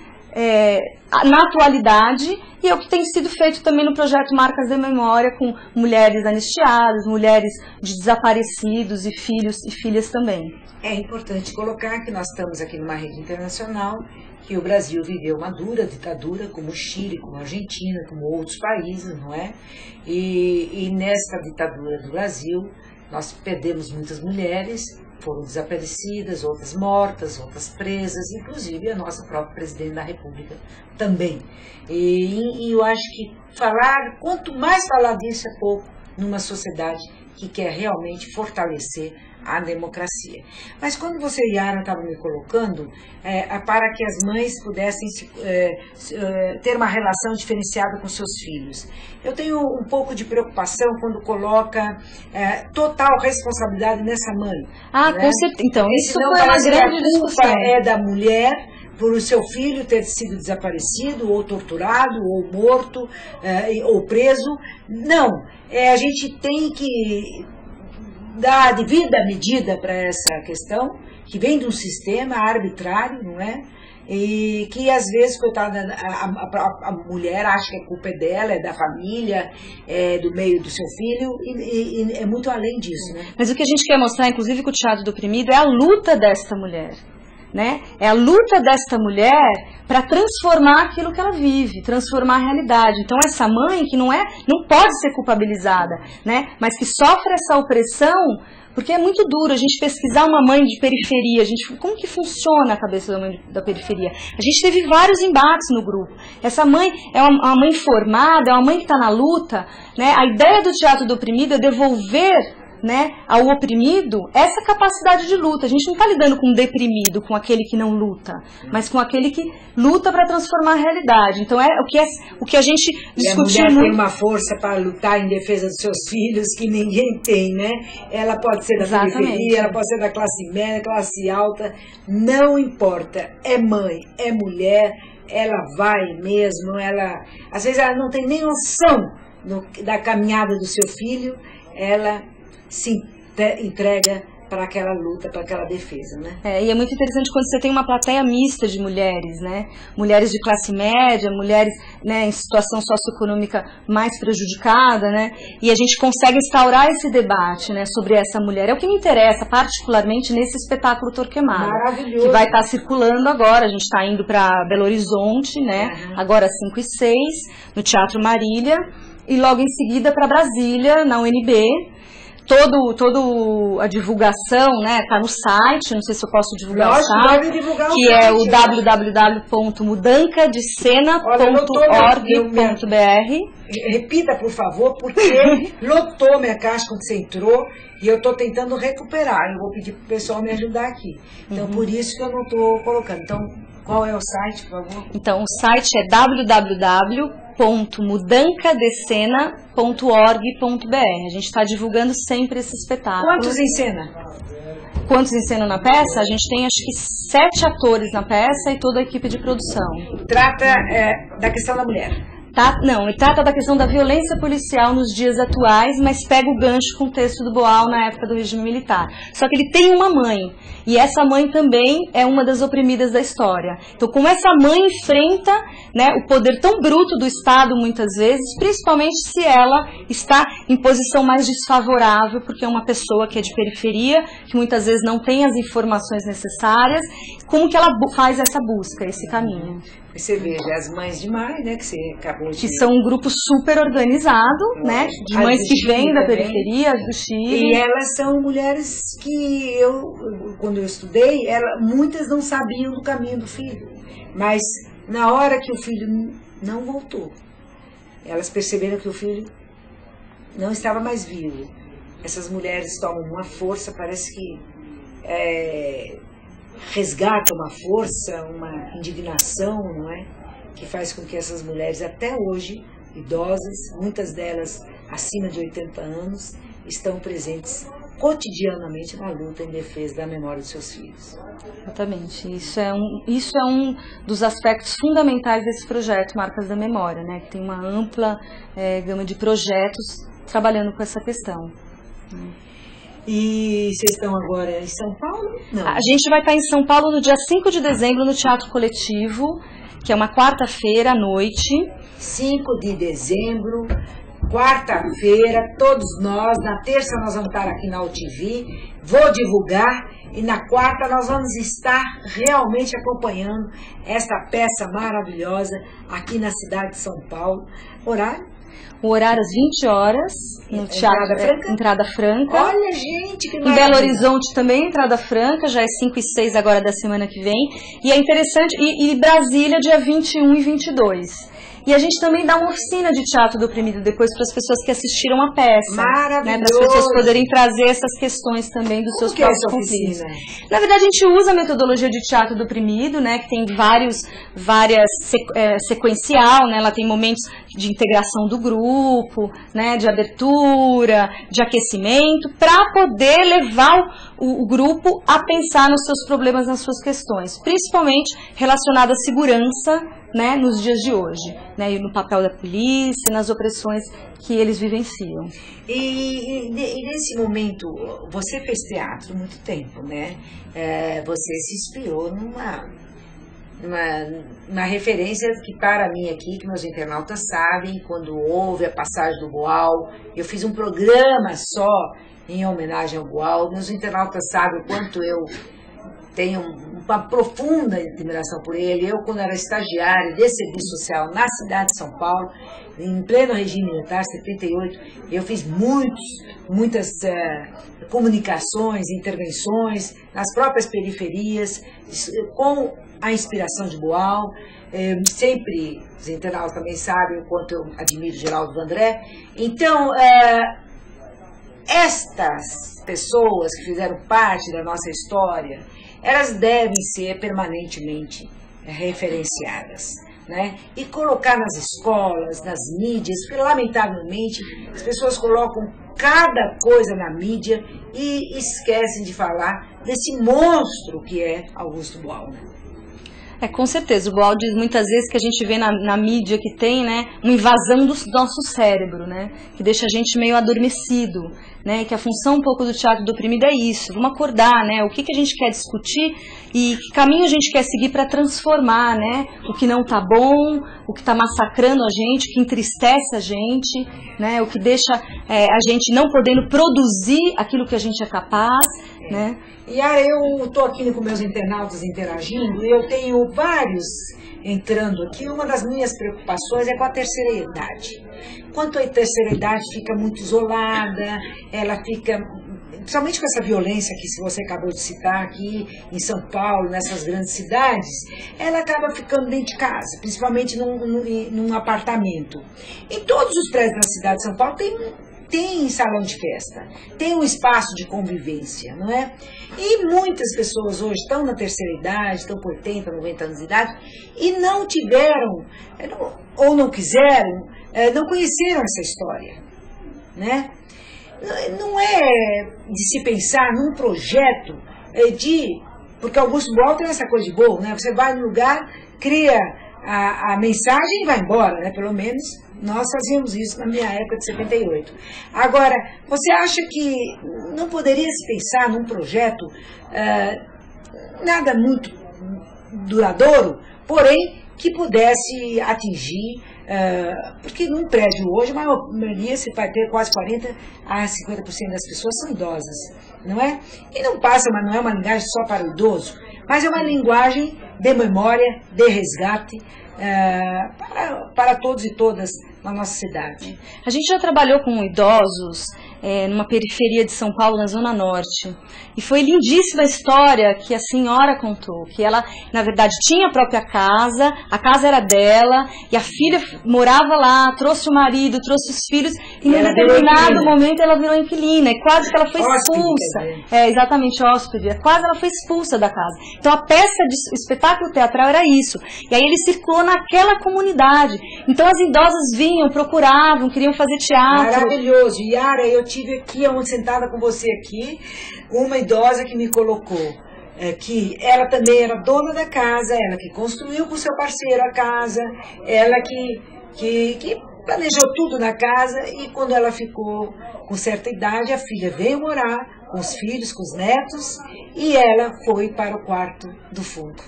na atualidade, e é o que tem sido feito também no projeto Marcas da Memória, com mulheres anistiadas, mulheres de desaparecidos e filhos e filhas também. É importante colocar que nós estamos aqui numa rede internacional, que o Brasil viveu uma dura ditadura, como o Chile, como a Argentina, como outros países, não é? E nesta ditadura do Brasil, nós perdemos muitas mulheres, foram desaparecidas, outras mortas, outras presas, inclusive a nossa própria presidente da República também. E eu acho que quanto mais falar disso é pouco numa sociedade que quer realmente fortalecer a democracia. Mas quando você, Yara, estava me colocando, para que as mães pudessem ter uma relação diferenciada com seus filhos, eu tenho um pouco de preocupação quando coloca total responsabilidade nessa mãe. Ah, né? Com certeza. Então, isso foi uma grande discussão. A culpa é da mulher por o seu filho ter sido desaparecido, ou torturado, ou morto, ou preso. Não, a gente tem que dar a devida medida para essa questão, que vem de um sistema arbitrário, não é? E que às vezes, coitada, a mulher acha que a culpa é dela, é da família, é do meio do seu filho, e é muito além disso, né? Mas o que a gente quer mostrar, inclusive com o Teatro do Oprimido, é a luta desta mulher. Né? É a luta desta mulher para transformar aquilo que ela vive, transformar a realidade. Então essa mãe que não pode ser culpabilizada, né? Mas que sofre essa opressão, porque é muito duro a gente pesquisar uma mãe de periferia, como que funciona a cabeça da mãe da periferia. A gente teve vários embates no grupo. Essa mãe é uma mãe formada, é uma mãe que está na luta, né? A ideia do Teatro do Oprimido é devolver, né, ao oprimido essa capacidade de luta. A gente não está lidando com um deprimido, com aquele que não luta, mas com aquele que luta para transformar a realidade. Então o que a gente discutiu. E a mulher tem uma força para lutar em defesa dos seus filhos que ninguém tem, né? Ela pode ser da periferia, ela pode ser da classe média, classe alta, não importa. É mãe, é mulher, ela vai mesmo, às vezes ela não tem nem noção da caminhada do seu filho, ela se entrega para aquela luta, para aquela defesa, né? E é muito interessante quando você tem uma plateia mista de mulheres, né? Mulheres de classe média, mulheres, né, em situação socioeconômica mais prejudicada, né? E a gente consegue instaurar esse debate, né, sobre essa mulher. É o que me interessa particularmente nesse espetáculo Torquemada, maravilhoso, que vai estar circulando agora. A gente está indo para Belo Horizonte, né? Agora às 5 e 6, no Teatro Marília, e logo em seguida para Brasília, na UNB. Toda a divulgação, né, tá no site, não sei se eu posso divulgar o site, que é o www.mudancadecena.org.br. Repita, por favor, porque lotou minha caixa quando você entrou e eu estou tentando recuperar. Eu vou pedir para o pessoal me ajudar aqui. Então, por isso que eu não estou colocando. Então, qual é o site, por favor? Então, o site é www.mudancadecena.org.br. A gente está divulgando sempre esse espetáculo. Quantos em cena? Quantos encenam na peça? A gente tem, acho que, 7 atores na peça e toda a equipe de produção. Trata da questão da mulher. Não, ele trata da questão da violência policial nos dias atuais, mas pega o gancho com o texto do Boal na época do regime militar. Só que ele tem uma mãe, e essa mãe também é uma das oprimidas da história. Então, como essa mãe enfrenta, né, o poder tão bruto do Estado, muitas vezes, principalmente se ela está em posição mais desfavorável, porque é uma pessoa que é de periferia, que muitas vezes não tem as informações necessárias, como que ela faz essa busca, esse caminho. Você veja, as Mães de Maio, né, que você acabou de... Que são um grupo super organizado, né, de mães que vêm da periferia, do Chile. E elas são mulheres que quando eu estudei, muitas não sabiam do caminho do filho. Mas na hora que o filho não voltou, elas perceberam que o filho não estava mais vivo. Essas mulheres tomam uma força, parece que resgata uma força, uma indignação, não é? Que faz com que essas mulheres, até hoje, idosas, muitas delas acima de 80 anos, estão presentes cotidianamente na luta em defesa da memória dos seus filhos. Exatamente. Isso é um dos aspectos fundamentais desse projeto Marcas da Memória, né? Que tem uma ampla gama de projetos trabalhando com essa questão. E vocês estão agora em São Paulo? Não. A gente vai estar em São Paulo no dia 5 de dezembro, no Teatro Coletivo, que é uma quarta-feira à noite. 5 de dezembro, quarta-feira, todos nós. Na terça nós vamos estar aqui na UTV, vou divulgar. E na quarta nós vamos estar realmente acompanhando esta peça maravilhosa aqui na cidade de São Paulo. Horário? O horário às 20 horas, no Teatro Entrada Franca. Olha, gente, que maravilha. Em Belo Horizonte também, Entrada Franca, já é 5 e 6 agora da semana que vem. E é interessante, e Brasília, dia 21 e 22. E a gente também dá uma oficina de teatro do oprimido depois para as pessoas que assistiram a peça. Maravilhoso. Né, para as pessoas poderem trazer essas questões também dos seus próprios conflitos. Na verdade, a gente usa a metodologia de teatro do oprimido, né, que tem várias sequencial, né, ela tem momentos de integração do grupo, né, de abertura, de aquecimento, para poder levar o grupo a pensar nos seus problemas, nas suas questões, principalmente relacionado à segurança, né, nos dias de hoje, né, e no papel da polícia, nas opressões que eles vivenciam. E nesse momento, você fez teatro há muito tempo, né? Você se inspirou numa referência que para mim aqui, que meus internautas sabem, quando houve a passagem do Boal, eu fiz um programa só em homenagem ao Boal. Meus internautas sabem o quanto eu tenho uma profunda admiração por ele. Eu, quando era estagiária de serviço social na cidade de São Paulo, em pleno regime militar, 78, eu fiz muitas comunicações, intervenções nas próprias periferias, com a inspiração de Boal. Sempre, os internautas também sabem o quanto eu admiro Geraldo Vandré. Então, estas pessoas que fizeram parte da nossa história, elas devem ser permanentemente referenciadas, né? E colocar nas escolas, nas mídias, porque lamentavelmente as pessoas colocam cada coisa na mídia e esquecem de falar desse monstro que é Augusto Boal, né? Com certeza. O Boal diz muitas vezes que a gente vê na mídia que tem, né, uma invasão do nosso cérebro, né, que deixa a gente meio adormecido, né, que a função um pouco do teatro do oprimido é isso, vamos acordar, né, o que a gente quer discutir e que caminho a gente quer seguir para transformar, né, o que não tá bom, o que está massacrando a gente, o que entristece a gente, né, o que deixa a gente não podendo produzir aquilo que a gente é capaz, né. Yara, eu estou aqui com meus internautas interagindo e eu tenho vários entrando aqui. Uma das minhas preocupações é com a terceira idade. Quanto à terceira idade fica muito isolada, ela fica, principalmente com essa violência que você acabou de citar aqui em São Paulo, nessas grandes cidades, ela acaba ficando dentro de casa, principalmente num apartamento. Em todos os prédios da cidade de São Paulo tem salão de festa, tem um espaço de convivência, não é? E muitas pessoas hoje estão na terceira idade, estão com 80, 90 anos de idade, e não tiveram, ou não quiseram, não conheceram essa história, né? Não é de se pensar num projeto porque Augusto Boal tem essa coisa de boa, né? Você vai no lugar, cria a mensagem e vai embora, né? Pelo menos nós fazíamos isso na minha época de 78. Agora, você acha que não poderia se pensar num projeto nada muito duradouro, porém que pudesse atingir, porque num prédio hoje, a maioria, se vai ter quase 40% a 50% das pessoas são idosas, não é? E não é uma linguagem só para o idoso, mas é uma linguagem de memória, de resgate, para todos e todas na nossa cidade. A gente já trabalhou com idosos numa periferia de São Paulo, na Zona Norte. E foi lindíssima a história que a senhora contou, que ela, na verdade, tinha a própria casa, a casa era dela, e a filha morava lá, trouxe o marido, trouxe os filhos, e em determinado momento ela virou inquilina, e quase que ela foi expulsa. Exatamente, hóspede. Quase ela foi expulsa da casa. Então a peça de espetáculo teatral era isso. E aí ele circulou naquela comunidade. Então as idosas vinham, procuravam, queriam fazer teatro. Maravilhoso. Yara, eu tive aqui, sentada com você aqui, uma idosa que me colocou que ela também era dona da casa, ela que construiu com seu parceiro a casa, ela que planejou tudo na casa, e quando ela ficou com certa idade, a filha veio morar com os filhos, com os netos, e ela foi para o quarto do fundo.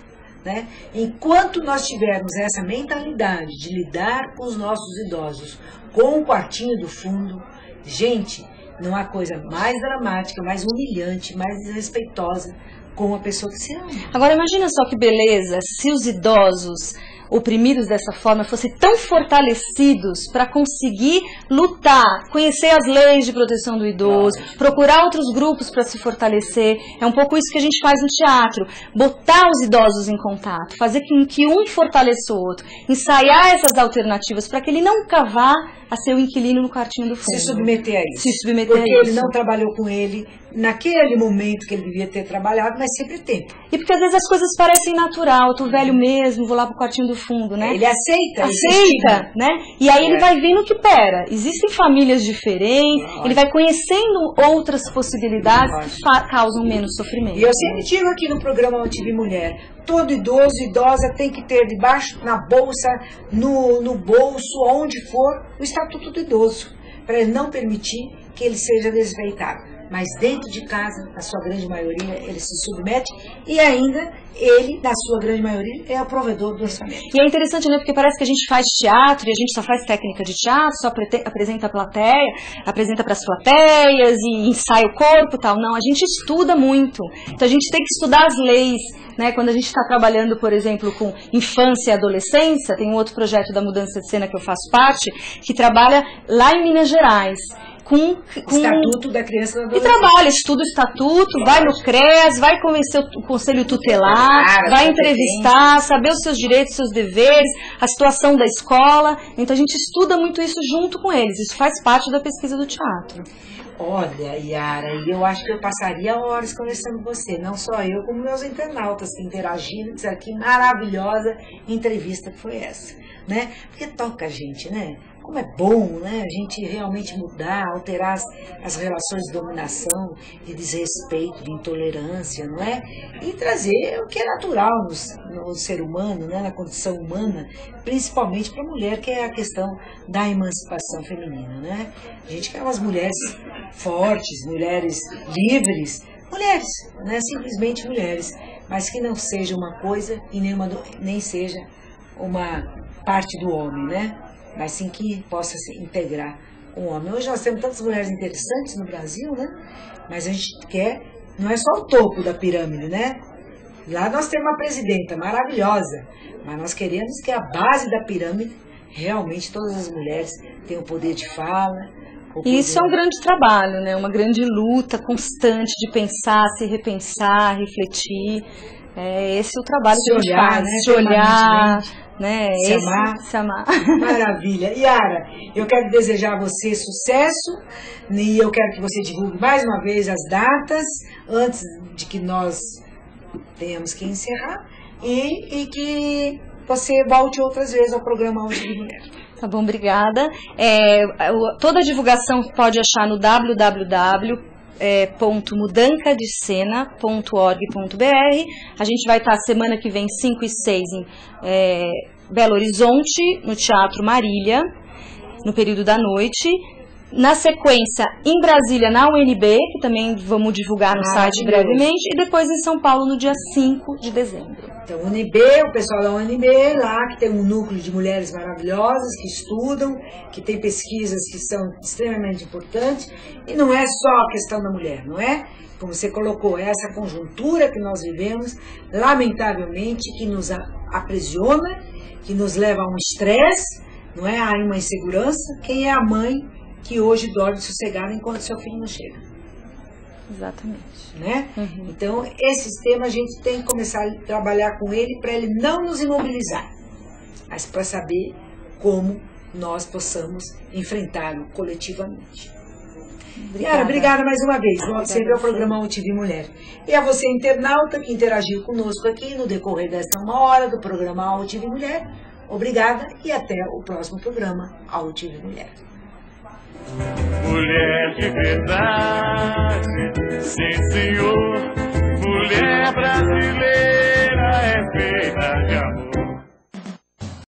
Né? Enquanto nós tivermos essa mentalidade de lidar com os nossos idosos com o quartinho do fundo, gente, não há coisa mais dramática, mais humilhante, mais desrespeitosa com uma pessoa que se ama. Agora imagina só que beleza se os idosos oprimidos dessa forma fossem tão fortalecidos para conseguir lutar, conhecer as leis de proteção do idoso, procurar outros grupos para se fortalecer. É um pouco isso que a gente faz no teatro, botar os idosos em contato, fazer com que um fortaleça o outro, ensaiar essas alternativas para que ele não vá a ser o inquilino no quartinho do fundo. Se submeter a isso. Se submeter porque a isso. Ele não trabalhou com ele naquele momento que ele devia ter trabalhado, mas sempre tem. E porque às vezes as coisas parecem natural, eu tô velho mesmo, vou lá pro quartinho do fundo, né? Ele aceita, né? E aí ele vai vendo que, existem famílias diferentes, ele vai conhecendo outras possibilidades que causam menos sofrimento. E eu sempre digo aqui no programa ONTV Mulher, todo idoso e idosa tem que ter debaixo, na bolsa, no bolso, onde for, o Estatuto do Idoso, para ele não permitir que ele seja desrespeitado. Mas dentro de casa, na sua grande maioria, ele se submete, e ainda ele, na sua grande maioria, é o provedor do orçamento. E é interessante, né? Porque parece que a gente faz teatro, e a gente só faz técnica de teatro, só apresenta a plateia, apresenta para as plateias, e ensaia o corpo e tal. Não, a gente estuda muito. Então a gente tem que estudar as leis, né? Quando a gente está trabalhando, por exemplo, com infância e adolescência, tem um outro projeto da Mudança de Cena que eu faço parte, que trabalha lá em Minas Gerais. Com Estatuto da Criança e do Adolescente. E trabalha, estuda o estatuto, vai no CREAS, vai conhecer o Conselho Tutelar, vai entrevistar, saber os seus direitos, seus deveres, a situação da escola. Então a gente estuda muito isso junto com eles, isso faz parte da pesquisa do teatro. Olha, Yara, eu acho que eu passaria horas conversando com você, não só eu, como meus internautas que interagindo, disseram que maravilhosa entrevista que foi essa, né? Porque toca a gente, né? como é bom, né, a gente realmente mudar, alterar as relações de dominação, de desrespeito, de intolerância, não é? E trazer o que é natural no ser humano, né, na condição humana, principalmente para a mulher, que é a questão da emancipação feminina, né? A gente quer umas mulheres fortes, mulheres livres, mulheres, né, simplesmente mulheres, mas que não seja uma coisa e nem seja uma parte do homem, né? Mas sim que possa se integrar com o homem. Hoje nós temos tantas mulheres interessantes no Brasil, né? Mas a gente quer, não é só o topo da pirâmide, né? Lá nós temos uma presidenta maravilhosa, mas nós queremos que a base da pirâmide, realmente todas as mulheres tenham o poder de fala. E isso é um grande trabalho, né? Uma grande luta constante de pensar, se repensar, refletir. Esse é o trabalho que a gente faz, né? Se olhar, né? Se amar. Maravilha. Yara, eu quero desejar a você sucesso e eu quero que você divulgue mais uma vez as datas antes de que nós tenhamos que encerrar e que você volte outras vezes ao programa Hoje de Mulher. Tá bom, obrigada. Toda a divulgação pode achar no www.mudancadecena.org.br. A gente vai estar semana que vem, 5 e 6, em Belo Horizonte, no Teatro Marília, no período da noite. Na sequência, em Brasília, na UNB, que também vamos divulgar no site brevemente, e depois em São Paulo, no dia 5 de dezembro. Então, UNB, o pessoal da UNB, lá que tem um núcleo de mulheres maravilhosas, que estudam, que tem pesquisas que são extremamente importantes, e não é só a questão da mulher, não é? Como você colocou, é essa conjuntura que nós vivemos, lamentavelmente, que nos aprisiona, que nos leva a um estresse, não é? A uma insegurança. Quem é a mãe que hoje dorme sossegada enquanto seu filho não chega? Exatamente. Né? Uhum. Então, esses temas a gente tem que começar a trabalhar com ele para ele não nos imobilizar, mas para saber como nós possamos enfrentá-lo coletivamente. Yara, obrigada mais uma vez. Volte sempre ao programa UTV Mulher. E a você, internauta, que interagiu conosco aqui no decorrer desta 1 hora do programa UTV Mulher, obrigada e até o próximo programa UTV Mulher. Mulher de verdade, sim senhor, mulher